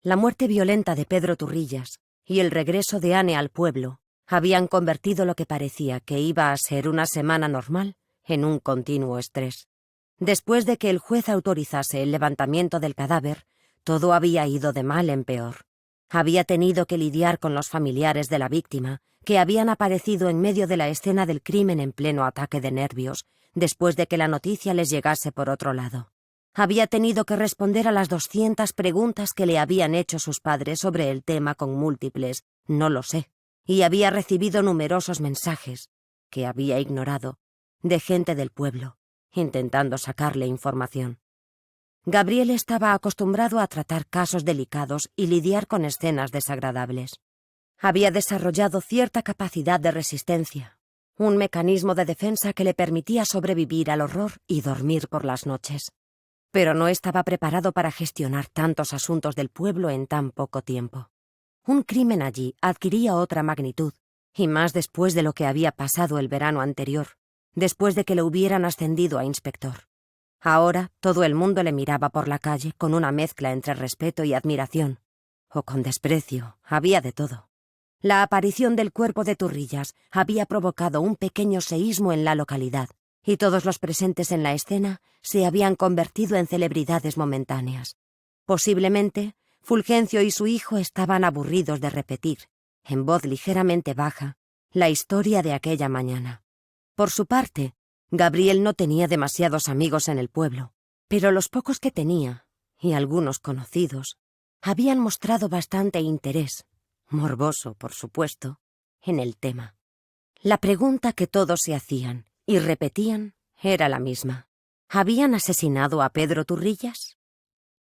La muerte violenta de Pedro Turrillas y el regreso de Anne al pueblo habían convertido lo que parecía que iba a ser una semana normal en un continuo estrés. Después de que el juez autorizase el levantamiento del cadáver, todo había ido de mal en peor. Había tenido que lidiar con los familiares de la víctima, que habían aparecido en medio de la escena del crimen en pleno ataque de nervios, después de que la noticia les llegase por otro lado. Había tenido que responder a las 200 preguntas que le habían hecho sus padres sobre el tema con múltiples «no lo sé», y había recibido numerosos mensajes, que había ignorado, de gente del pueblo, intentando sacarle información. Gabriel estaba acostumbrado a tratar casos delicados y lidiar con escenas desagradables. Había desarrollado cierta capacidad de resistencia, un mecanismo de defensa que le permitía sobrevivir al horror y dormir por las noches. Pero no estaba preparado para gestionar tantos asuntos del pueblo en tan poco tiempo. Un crimen allí adquiría otra magnitud, y más después de lo que había pasado el verano anterior, después de que lo hubieran ascendido a inspector. Ahora todo el mundo le miraba por la calle con una mezcla entre respeto y admiración, o con desprecio, había de todo. La aparición del cuerpo de Turrillas había provocado un pequeño seísmo en la localidad, y todos los presentes en la escena se habían convertido en celebridades momentáneas. Posiblemente, Fulgencio y su hijo estaban aburridos de repetir, en voz ligeramente baja, la historia de aquella mañana. Por su parte, Gabriel no tenía demasiados amigos en el pueblo, pero los pocos que tenía, y algunos conocidos, habían mostrado bastante interés, morboso, por supuesto, en el tema. La pregunta que todos se hacían y repetían era la misma. ¿Habían asesinado a Pedro Turrillas?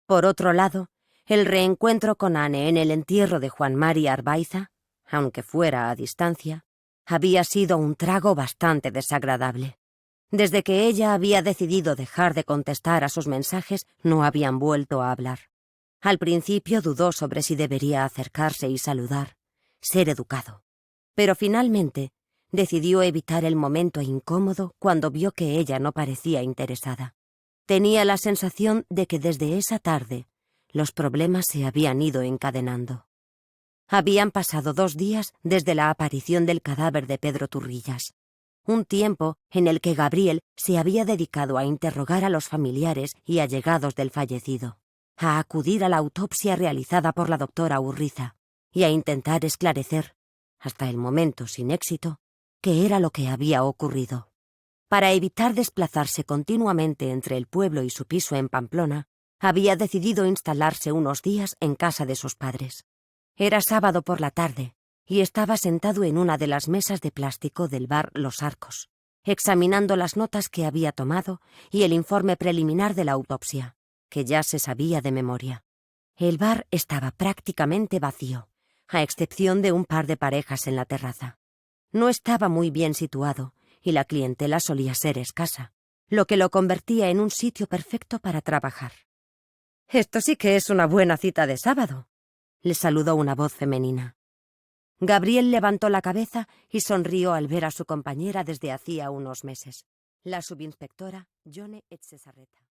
Por otro lado, el reencuentro con Anne en el entierro de Juan Mari Arbaiza, aunque fuera a distancia, había sido un trago bastante desagradable. Desde que ella había decidido dejar de contestar a sus mensajes, no habían vuelto a hablar. Al principio dudó sobre si debería acercarse y saludar, ser educado. Pero finalmente decidió evitar el momento incómodo cuando vio que ella no parecía interesada. Tenía la sensación de que desde esa tarde los problemas se habían ido encadenando. Habían pasado 2 días desde la aparición del cadáver de Pedro Turrillas. Un tiempo en el que Gabriel se había dedicado a interrogar a los familiares y allegados del fallecido, a acudir a la autopsia realizada por la doctora Urriza y a intentar esclarecer, hasta el momento sin éxito, qué era lo que había ocurrido. Para evitar desplazarse continuamente entre el pueblo y su piso en Pamplona, había decidido instalarse unos días en casa de sus padres. Era sábado por la tarde, y estaba sentado en una de las mesas de plástico del bar Los Arcos, examinando las notas que había tomado y el informe preliminar de la autopsia, que ya se sabía de memoria. El bar estaba prácticamente vacío, a excepción de un par de parejas en la terraza. No estaba muy bien situado, y la clientela solía ser escasa, lo que lo convertía en un sitio perfecto para trabajar. «Esto sí que es una buena cita de sábado», le saludó una voz femenina. Gabriel levantó la cabeza y sonrió al ver a su compañera desde hacía unos meses, la subinspectora Yone Etxezarreta.